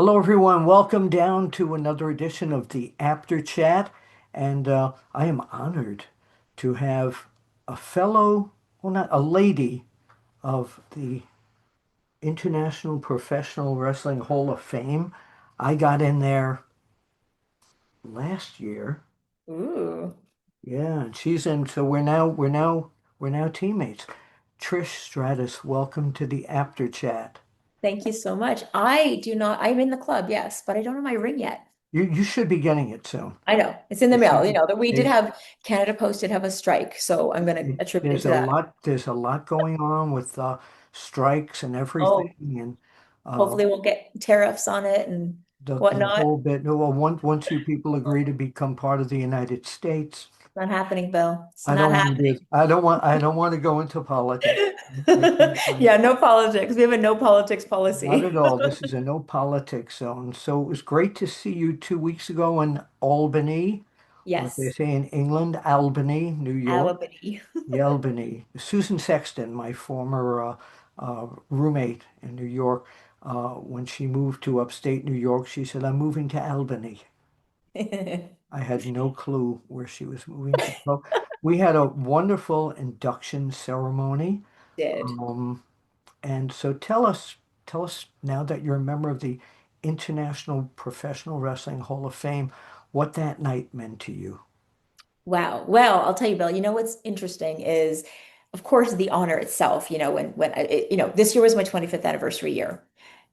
Hello, everyone. Welcome down to another edition of the After Chat. And I am honored to have a fellow, well, not a lady of the International Professional Wrestling Hall of Fame. I got in there last year. Ooh, Yeah, and she's in, so we're now teammates. Trish Stratus, welcome to the After Chat. thank you so much. I do not, I'm in the club, yes, but I don't have my ring yet. You should be getting it soon. I know it's in the They mail. should be. That we did They, have Canada Post did have a strike, so I'm going to attribute it There's to a that. lot, there's a lot going on with strikes and Oh, everything, and uh, hopefully we'll get tariffs on it and the whatnot. whole bit. Well, once you people agree to become part of the United States, It's not happening, Bill. It's I not don't want to happening. do. I don't want to go into politics. Yeah, no politics. We have a no politics Not policy. at all. This is a no politics zone. So it was great to see you 2 weeks ago in Albany, or as they Yes, say in England, Albany, New York. Albany. The Albany. Susan Sexton, my former roommate in New York, when she moved to upstate New York, she said, "I'm moving to Albany." I had no clue where she was moving to. So we had a wonderful induction ceremony. Did. Um, and so tell us now that you're a member of the International Professional Wrestling Hall of Fame, what that night meant to you. Wow. Well, I'll tell you, Bill, what's interesting is, of course, the honor itself, this year was my 25th anniversary year.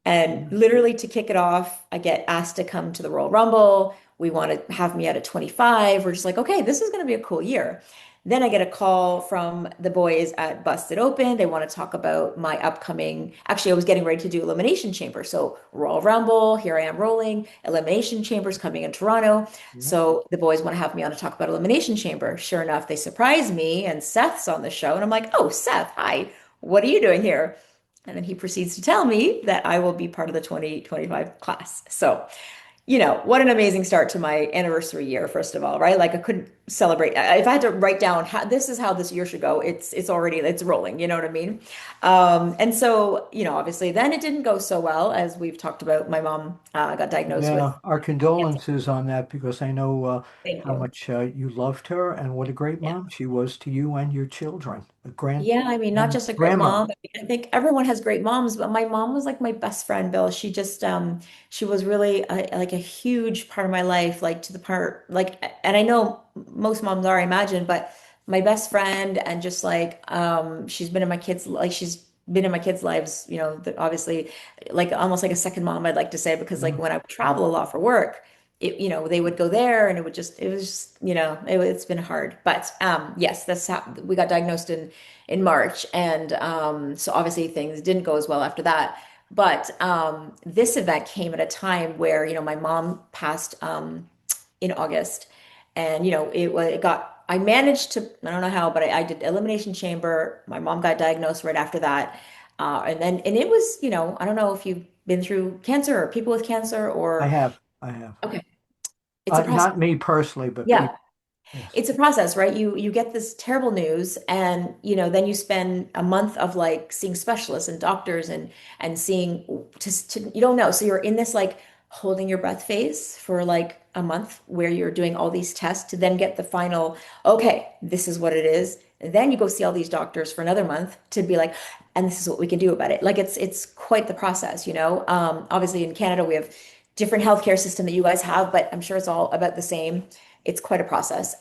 And literally to kick it off, I get asked to come to the Royal Rumble. We want to have me at a 25. We're just like, okay, this is going to be a cool year. Then I get a call from the boys at Busted Open. They want to talk about my upcoming, actually, I was getting ready to do Elimination Chamber. So Royal Rumble, here I am rolling. Elimination Chamber's coming in Toronto. Yeah. So the boys want to have me on to talk about Elimination Chamber. Sure enough, they surprise me and Seth's on the show. And I'm like, oh, Seth, hi. What are you doing here? And then he proceeds to tell me that I will be part of the 2025 class. So, what an amazing start to my anniversary year, first of all, right? Like I couldn't celebrate. If I had to write down how this is how this year should go, it's already it's rolling, you know what I mean? And so, obviously then it didn't go so well as we've talked about. My mom got diagnosed with Yeah, our cancer. condolences on that because I know Thank how you. much you loved her and what a great Yeah. mom she was to you and your children, a Yeah, I mean, not and just a great grandma. mom. I think everyone has great moms, but my mom was like my best friend, Bill. She was really like a huge part of my life, like to the part, like, and I know most moms are, I imagine, but my best friend and just like, she's been in my kids' lives, obviously, like almost like a second mom, I'd like to say, because like Yeah, when I would travel a lot for work, they would go there and it was just, it's been hard. But yes, that's how we got diagnosed in March. And so obviously things didn't go as well after that. But this event came at a time where, my mom passed in August. And, I managed to, I don't know how, but I did Elimination Chamber. My mom got diagnosed right after that. And it was, I don't know if you've been through cancer or people with cancer I or, have, I have. okay, it's a process. Not me personally, but Yeah, people. Yes. it's a process, right? You get this terrible news and then you spend a month of like seeing specialists and doctors and seeing you don't know. So you're in this like holding your breath phase for like a month where you're doing all these tests to then get the final, okay, this is what it is. And then you go see all these doctors for another month to be like, and this is what we can do about it. Like it's quite the process. Obviously in Canada we have different healthcare system that you guys have, but I'm sure it's all about the same. It's quite a process.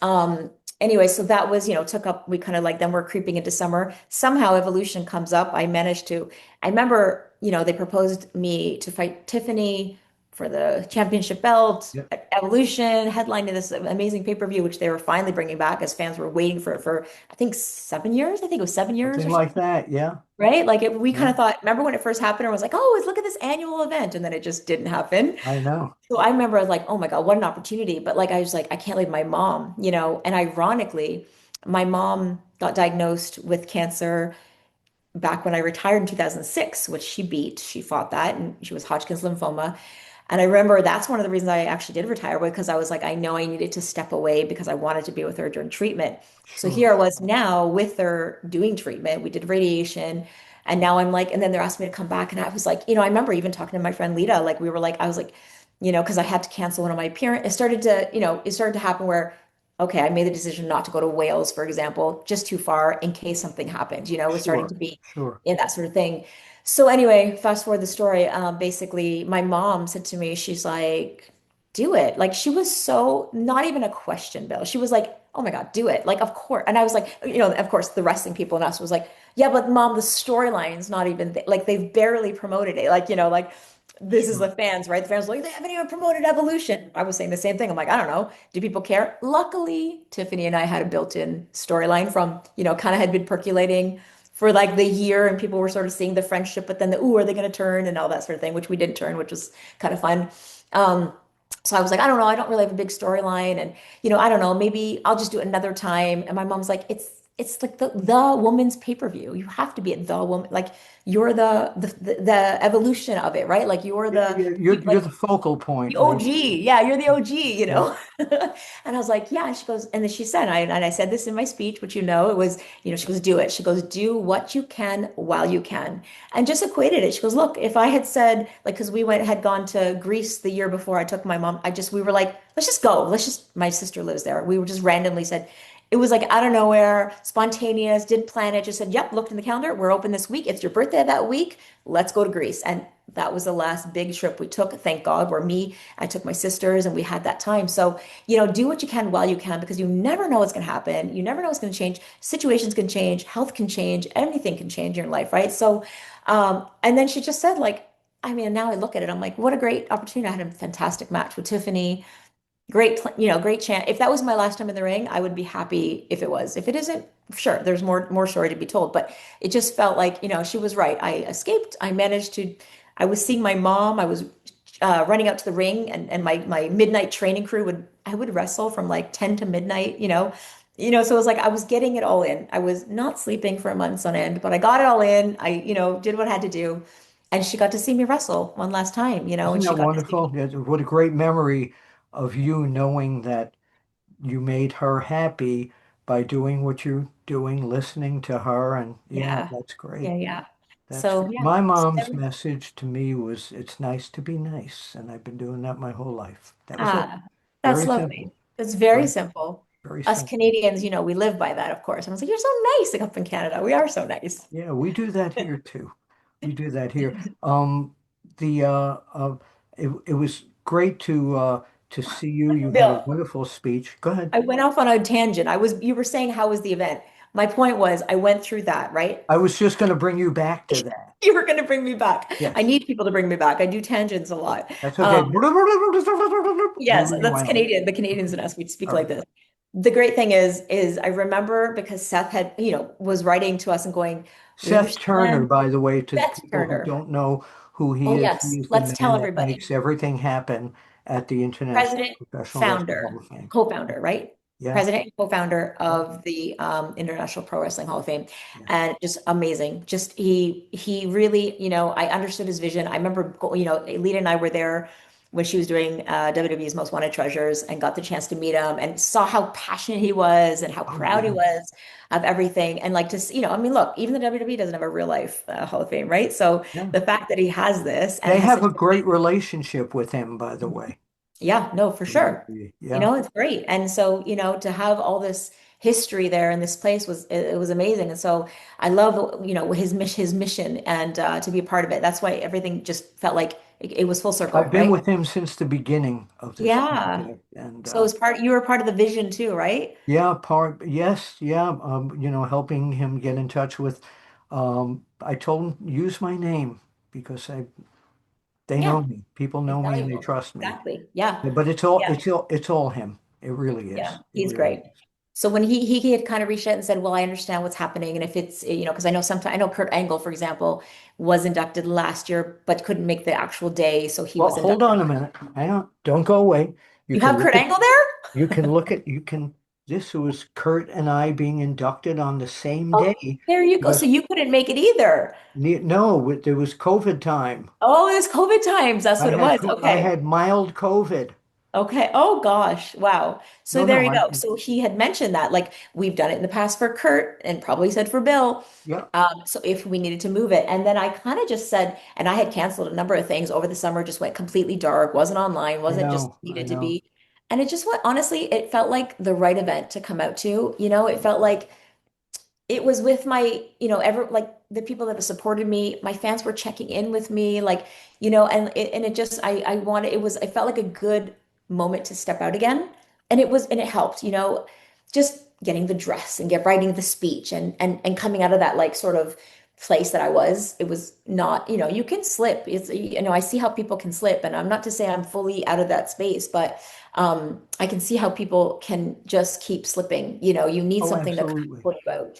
Anyway, so that was, took up, we kind of like, then we're creeping into summer. Somehow evolution comes up. I remember, they proposed me to fight Tiffany for the championship belt Yep. at Evolution, headlining this amazing pay-per-view, which they were finally bringing back as fans were waiting for it for, I think 7 years. I think it was 7 years Something or like something. that. Yeah. Right? Like we kind Yeah. of thought, remember when it first happened, and was like, oh, look at this annual event. And then it just didn't happen. I know. So I remember I was like, oh my God, what an opportunity. But like, I was like, I can't leave my mom. And ironically, my mom got diagnosed with cancer back when I retired in 2006, which she beat. She fought that and she was Hodgkin's lymphoma. And I remember that's one of the reasons I actually did retire because I was like, I know I needed to step away because I wanted to be with her during treatment. So Sure. here I was now with her doing treatment. We did radiation. And now I'm like, and then they're asking me to come back. And I was like, I remember even talking to my friend Lita, like we were like, I was like, because I had to cancel one of my appearance. It started to happen where, okay, I made the decision not to go to Wales, for example, just too far in case something happened, it was starting Sure, to be sure. in that sort of thing. So anyway, fast forward the story. Basically, my mom said to me, she's like, do it. Like she was so not even a question, Bill. She was like, oh my God, do it. Like, of course. And I was like, of course, the wrestling people and us was like, yeah, but mom, the storyline's not even th like they've barely promoted it. Like, like this is Sure. the fans, right? The fans were like, they haven't even promoted Evolution. I was saying the same thing. I'm like, I don't know. Do people care? Luckily, Tiffany and I had a built-in storyline from, kind of had been percolating for like the year and people were sort of seeing the friendship, but then are they going to turn and all that sort of thing, which we did turn, which was kind of fun. Um, so I was like, I don't know, I don't really have a big storyline, and I don't know, maybe I'll just do it another time. And my mom's like, it's like the woman's pay-per-view. You have to be at the woman, like you're the evolution of it, right? Like you're Yeah, the yeah, you're like the focal the point, right? OG. Yeah, you're the OG, Yeah. And I was like, yeah. And she goes, and then she said, and I said this in my speech, which it was, she goes, do it. She goes, do what you can while you can. And just equated it. She goes, look, if I had said, like, because had gone to Greece the year before I took my mom, we were like, let's just go. My sister lives there. We were just randomly said, it was like out of nowhere, spontaneous, didn't plan it, just said, yep, looked in the calendar. We're open this week. It's your birthday that week. Let's go to Greece. And that was the last big trip we took. Thank God, where I took my sisters and we had that time. So, do what you can while you can because you never know what's going to happen. You never know what's going to change. Situations can change, health can change, anything can change in your life, right? So, and then she just said, like, I mean, now I look at it, I'm like, what a great opportunity. I had a fantastic match with Tiffany. Great chance. If that was my last time in the ring, I would be happy if it was. If it isn't, sure, there's more story to be told. But it just felt like, she was right. I escaped. I was seeing my mom. I was running out to the ring and my midnight training crew I would wrestle from like 10 to midnight, so it was like I was getting it all in. I was not sleeping for months on end, but I got it all in. I, did what I had to do. And she got to see me wrestle one last time, Isn't and that she got to see wonderful? me. What a great memory of you knowing that you made her happy by doing what you're doing, listening to her, and yeah, Yeah. that's great. Yeah, yeah. That's So great. yeah. My So mom's message to me was, "It's nice to be nice," and I've been doing that my whole life. That was it. ah, that's Very simple. lovely. It's very Very, simple. very Us simple. Canadians, we live by that, of course. I was like, you're so nice up in Canada. We are so nice. Yeah, we do that here too. We do that here. Um, the it was great to see you. You had a Bill, wonderful speech. Go ahead. I went off on a tangent. You were saying how was the event? My point was I went through that, right? I was just going to bring you back to that. You were going to bring me back. I Yes, need people to bring me back. I do tangents a lot. that's okay. Um, Yes, that's Rewind. Canadian. The Canadians and us, we speak All like right. this. The great thing is I remember because Seth had, was writing to us and going, we Seth Turner, understand by the way, to Seth people who Turner. don't know who Oh, he yes. is the Let's tell man that everybody. makes everything happen at the International President, Professional Wrestling Hall founder, of Fame. co-founder, right? Yeah, President and co-founder yeah, of the International Pro Wrestling Hall of Fame, yes. and just amazing. Just he really, I understood his vision. I remember, Lita and I were there when she was doing WWE's Most Wanted Treasures and got the chance to meet him and saw how passionate he was and how Oh, proud he yeah, was of everything. And like to, I mean, look, even the WWE doesn't have a real life Hall of Fame, right? So yeah. the fact that he has this and They has have such a great relationship with him, by the way. yeah, no, for sure. Yeah. It's great. And so, to have all this history there in this place it was amazing. And so I love, his mission and to be a part of it. That's why everything just felt like it was full circle, I've been right? with him since the beginning of this Yeah. project, and So it's you were part of the vision too, right? yeah, yes, yeah, helping him get in touch with, I told him use my name because they know Yeah, me. People it's know me and they valuable. trust me. Exactly. Yeah. But Yeah. it's all him. It really Yeah. is. It He's really great. So when he had kind of reached out and said, "Well, I understand what's happening, and if it's because I know Kurt Angle, for example, was inducted last year but couldn't make the actual day, so he Well, was hold inducted." on a minute. Hang on. Don't go away. You You can have look Kurt at Angle there? this was Kurt and I being inducted on the same Oh, day there you go. So because you couldn't make it either. no, there was COVID time. Oh, it was COVID times. That's what it was. I Okay. had mild COVID. Okay. Oh gosh. Wow. So No, there no, you go. So he had mentioned that, like, we've done it in the past for Kurt and probably said for Bill. yeah, So if we needed to move it. And then I kind of just said, and I had canceled a number of things over the summer, just went completely dark, wasn't online, wasn't just I needed to know. be. And it just went, honestly, it felt like the right event to come out to. It felt like it was with my, ever like the people that have supported me, my fans were checking in with me, like, and it just, I wanted, it felt like a good moment to step out again. And it helped, just getting the dress and writing the speech and coming out of that, like, sort of place that I was. It was not, you can slip. I see how people can slip, and I'm not to say I'm fully out of that space, but I can see how people can just keep slipping. You need Oh, something to kind of absolutely. pull you out.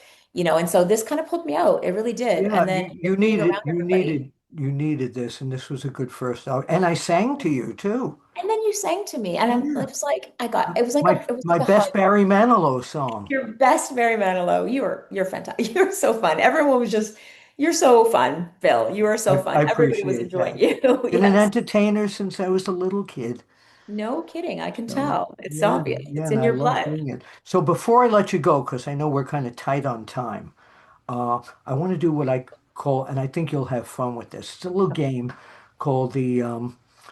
And so this kind of pulled me out. It really did. Yeah, And then just being around everybody. you needed this, and this was a good first out. And I sang to you too. And then you sang to me, and Yeah, it was like it was like it was my like a hug. best Barry Manilow song. Your best Mary Manilow. You're fantastic. You're so fun. Everyone was just, you're so fun, Bill. You are so I fun. Everybody was appreciate enjoying that. you. Been an Yes. entertainer since I was a little kid. No kidding. I can So tell. It's yeah, obvious. yeah, It's and in I your love blood. doing it. So before I let you go, because I know we're kind of tight on time, I want to do what I call, and I think you'll have fun with this. It's a little game called the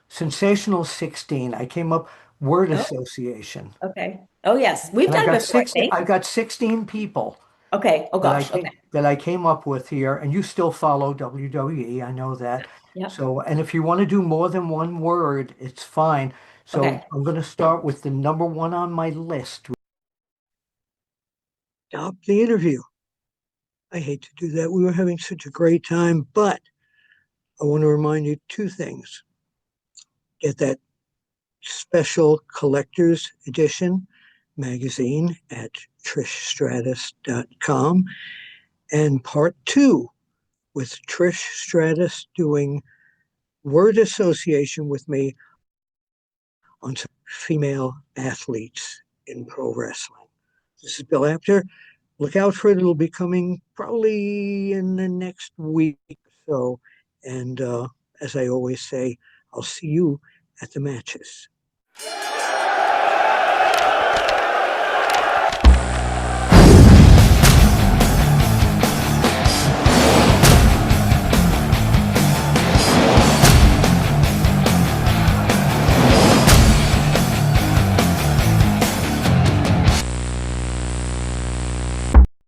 Sensational 16. I came up word Oh, association, okay. Oh, yes. We've and done it before, I think. I've got 16 people Okay. Oh gosh. Okay. that I came up with here, and you still follow WWE. I know that. Yep. So, and if you want to do more than one word, it's fine. So Okay. I'm going to start with the number one on my list. Stop the interview. I hate to do that. We were having such a great time, but I want to remind you two things. Get that special collector's edition magazine at trishstratus.com, and part two with Trish Stratus doing word association with me on some female athletes in pro wrestling. This is Bill Apter. Look out for it. It'll be coming probably in the next week or so. And as I always say, I'll see you at the matches.